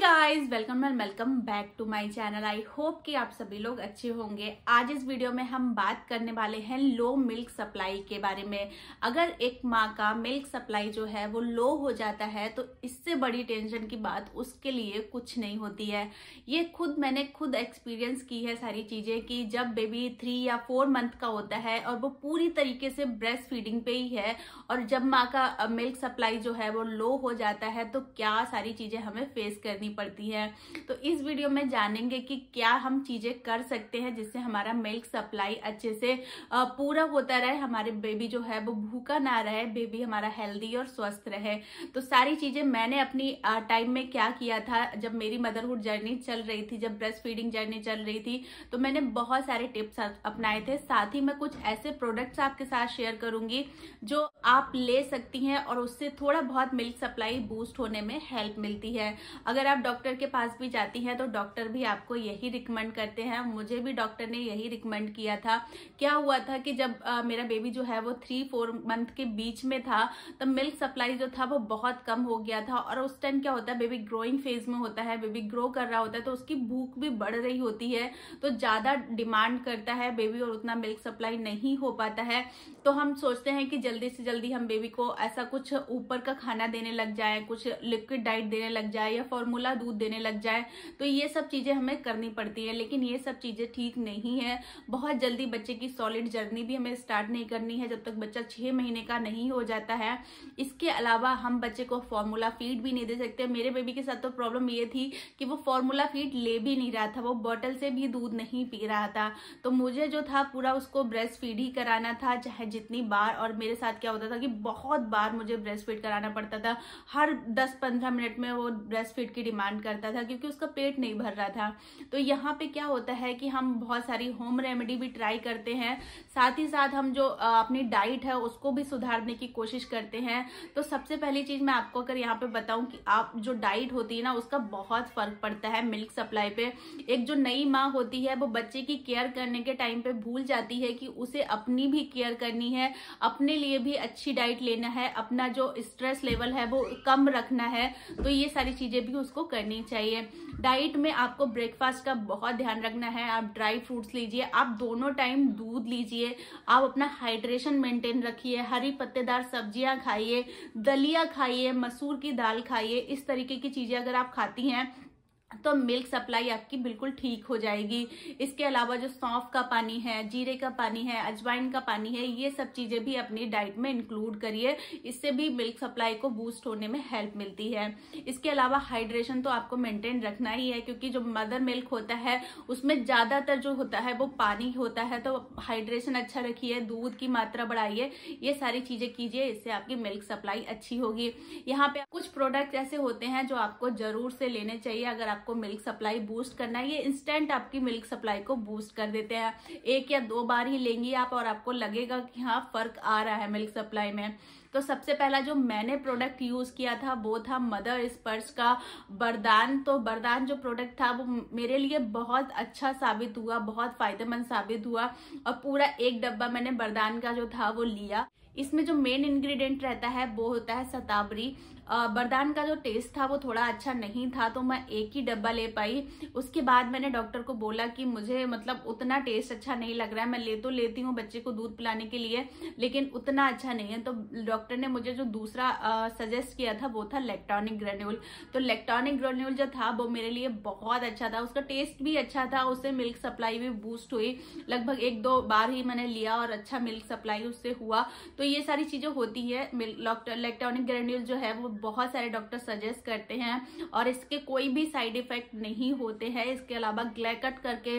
Guys, welcome and welcome back to my channel. I hope कि आप सभी लोग अच्छे होंगे। आज इस वीडियो में हम बात करने वाले हैं लो मिल्क सप्लाई के बारे में। अगर एक माँ का मिल्क सप्लाई जो है वो लो हो जाता है तो इससे बड़ी टेंशन की बात उसके लिए कुछ नहीं होती है। ये मैंने खुद एक्सपीरियंस की है सारी चीजें कि जब बेबी 3 या 4 मंथ का होता है और वो पूरी तरीके से ब्रेस्ट फीडिंग पे ही है और जब माँ का मिल्क सप्लाई जो है वो लो हो जाता है तो क्या सारी चीजें हमें फेस करनी पड़ती है। तो इस वीडियो में जानेंगे कि क्या हम चीजें कर सकते हैं जिससे हमारा मिल्क सप्लाई अच्छे से पूरा होता रहे, हमारे बेबी जो है वो भूखा ना रहे, बेबी हमारा हेल्दी और स्वस्थ रहे। तो सारी चीजें मैंने अपनी टाइम में क्या किया था जब मेरी मदरहुड जर्नी चल रही थी, जब ब्रेस्ट फीडिंग जर्नी चल रही थी, तो मैंने बहुत सारे टिप्स अपनाए थे। साथ ही मैं कुछ ऐसे प्रोडक्ट्स आपके साथ शेयर करूंगी जो आप ले सकती हैं और उससे थोड़ा बहुत मिल्क सप्लाई बूस्ट होने में हेल्प मिलती है। अगर आप डॉक्टर के पास भी जाती हैं तो डॉक्टर भी आपको यही रिकमेंड करते हैं। मुझे भी डॉक्टर ने यही रिकमेंड किया था। क्या हुआ था कि जब मेरा बेबी जो है वो 3-4 मंथ के बीच में था तब मिल्क सप्लाई जो था वो बहुत कम हो गया था। और उस टाइम क्या होता है, बेबी ग्रोइंग फेज में होता है, बेबी ग्रो कर रहा होता है तो उसकी भूख भी बढ़ रही होती है, तो ज्यादा डिमांड करता है बेबी और उतना मिल्क सप्लाई नहीं हो पाता है। तो हम सोचते हैं कि जल्दी से जल्दी हम बेबी को ऐसा कुछ ऊपर का खाना देने लग जाए, कुछ लिक्विड डाइट देने लग जाए या फॉर्मूला दूध देने लग जाए। तो ये सब चीजें हमें करनी पड़ती है, लेकिन ये सब चीजें ठीक नहीं है। बहुत जल्दी बच्चे की सॉलिड जर्नी भी हमें स्टार्ट नहीं करनी है जब तक बच्चा 6 महीने का नहीं हो जाता है। इसके अलावा हम बच्चे को फॉर्मूला फीड भी नहीं दे सकते। मेरे बेबी के साथ तो प्रॉब्लम ये थी कि वो फॉर्मूला फीड ले भी नहीं रहा था, वो बॉटल से भी दूध नहीं पी रहा था। तो मुझे जो था पूरा उसको ब्रेस्ट फीड ही कराना था चाहे जितनी बार। और मेरे साथ क्या होता था कि बहुत बार मुझे ब्रेस्ट फीड कराना पड़ता था। हर 10-15 मिनट में वो ब्रेस्ट फीड की डिमांड करता था क्योंकि उसका पेट नहीं भर रहा था। तो यहाँ पे क्या होता है कि हम बहुत सारी होम रेमेडी भी ट्राई करते हैं, साथ ही साथ हम जो अपनी डाइट है उसको भी सुधारने की कोशिश करते हैं। तो सबसे पहली चीज मैं आपको अगर यहाँ पे बताऊं कि आप जो डाइट होती है ना उसका बहुत फर्क पड़ता है मिल्क सप्लाई पे। एक जो नई माँ होती है वो बच्चे की केयर करने के टाइम पे भूल जाती है कि उसे अपनी भी केयर करनी है, अपने लिए भी अच्छी डाइट लेना है, अपना जो स्ट्रेस लेवल है वो कम रखना है। तो ये सारी चीजें भी उसको करनी चाहिए। डाइट में आपको ब्रेकफास्ट का बहुत ध्यान रखना है। आप ड्राई फ्रूट्स लीजिए, आप दोनों टाइम दूध लीजिए, आप अपना हाइड्रेशन मेंटेन रखिए, हरी पत्तेदार सब्जियां खाइए, दलिया खाइए, मसूर की दाल खाइए। इस तरीके की चीजें अगर आप खाती हैं तो मिल्क सप्लाई आपकी बिल्कुल ठीक हो जाएगी। इसके अलावा जो सौंफ का पानी है, जीरे का पानी है, अजवाइन का पानी है, ये सब चीजें भी अपनी डाइट में इंक्लूड करिए। इससे भी मिल्क सप्लाई को बूस्ट होने में हेल्प मिलती है। इसके अलावा हाइड्रेशन तो आपको मेंटेन रखना ही है क्योंकि जो मदर मिल्क होता है उसमें ज्यादातर जो होता है वो पानी होता है। तो हाइड्रेशन अच्छा रखिए, दूध की मात्रा बढ़ाइए, ये सारी चीजें कीजिए, इससे आपकी मिल्क सप्लाई अच्छी होगी। यहाँ पे कुछ प्रोडक्ट ऐसे होते हैं जो आपको जरूर से लेने चाहिए अगर आपको मिल्क सप्लाई बूस्ट करना है। ये इंस्टेंट आपकी मिल्क सप्लाई को बूस्ट कर देते हैं। 1 या 2 बार ही लेंगी आप और आपको लगेगा कि हाँ फर्क आ रहा है मिल्क सप्लाई में। तो सबसे पहला जो मैंने प्रोडक्ट यूज किया था वो था मदर स्पर्श का वरदान। तो वरदान जो प्रोडक्ट था वो मेरे लिए बहुत अच्छा साबित हुआ, बहुत फायदेमंद साबित हुआ और पूरा 1 डब्बा मैंने वरदान का जो था वो लिया। इसमें जो मेन इंग्रेडिएंट रहता है वो होता है शतावरी। वरदान का जो टेस्ट था वो थोड़ा अच्छा नहीं था तो मैं 1 ही डब्बा ले पाई। उसके बाद मैंने डॉक्टर को बोला कि मुझे मतलब उतना टेस्ट अच्छा नहीं लग रहा है, मैं ले तो लेती हूँ बच्चे को दूध पिलाने के लिए लेकिन उतना अच्छा नहीं है। तो डॉक्टर ने मुझे जो दूसरा सजेस्ट किया था वो था लैक्टोनिक ग्रेन्यूल। तो लैक्टोनिक ग्रेन्यूल जो था वो मेरे लिए बहुत अच्छा था, उसका टेस्ट भी अच्छा था, उससे मिल्क सप्लाई भी बूस्ट हुई। लगभग 1-2 बार ही मैंने लिया और अच्छा मिल्क सप्लाई उससे हुआ। तो ये सारी चीजें होती है। लैक्टोनिक ग्रेन्यूल जो है वो बहुत सारे डॉक्टर सजेस्ट करते हैं और इसके कोई भी साइड इफेक्ट नहीं होते हैं। इसके अलावा ग्लैकट करके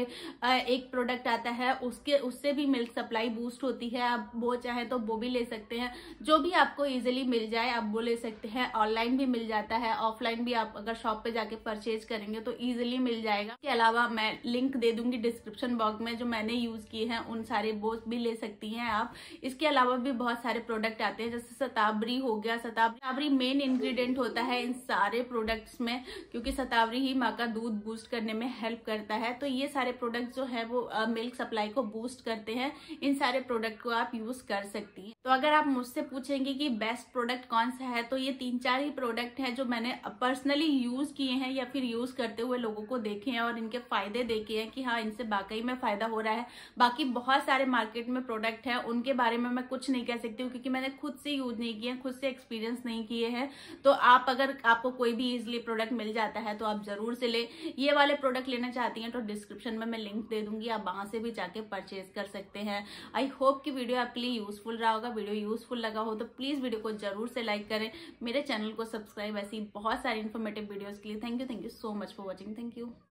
एक प्रोडक्ट आता है, उससे भी मिल्क सप्लाई बूस्ट होती है। आप वो चाहे तो वो भी ले सकते हैं, जो भी आपको इजीली मिल जाए आप वो ले सकते हैं। ऑनलाइन भी मिल जाता है, ऑफलाइन भी आप अगर शॉप पे जाके परचेज करेंगे तो इजीली मिल जाएगा। इसके अलावा मैं लिंक दे दूंगी डिस्क्रिप्शन बॉक्स में, जो मैंने यूज किए हैं उन सारे वो भी ले सकती हैं आप। इसके अलावा भी बहुत सारे प्रोडक्ट आते हैं जैसे शतावरी हो गया। शतावरी मेन इंग्रेडिएंट होता है इन सारे प्रोडक्ट्स में क्योंकि शतावरी ही माँ का दूध बूस्ट करने में हेल्प करता है। तो ये सारे प्रोडक्ट्स जो है वो मिल्क सप्लाई को बूस्ट करते हैं। इन सारे प्रोडक्ट को आप यूज कर सकती हैं। तो अगर आप मुझसे पूछेंगे कि बेस्ट प्रोडक्ट कौन सा है, तो ये 3-4 ही प्रोडक्ट हैं जो मैंने पर्सनली यूज किए हैं या फिर यूज करते हुए लोगों को देखे हैं और इनके फायदे देखे हैं कि हाँ, इनसे वाकई में फायदा हो रहा है। बाकी बहुत सारे मार्केट में प्रोडक्ट हैं, उनके बारे में मैं कुछ नहीं कह सकती हूँ क्योंकि मैंने खुद से यूज नहीं किए, खुद से एक्सपीरियंस नहीं किए हैं। तो आप अगर आपको कोई भी इजिली प्रोडक्ट मिल जाता है तो आप जरूर से ले। ये वाले प्रोडक्ट लेना चाहती हैं तो डिस्क्रिप्शन में मैं लिंक दे दूंगी, आप वहां से भी जाके परचेज कर सकते हैं। आई होप कि वीडियो आपके लिए यूजफुल रहा होगा। वीडियो यूजफुल लगा हो तो प्लीज वीडियो को जरूर से लाइक करें, मेरे चैनल को सब्सक्राइब, ऐसी बहुत सारी इन्फॉर्मेटिव वीडियोस के लिए। Thank you so much for watching. Thank you.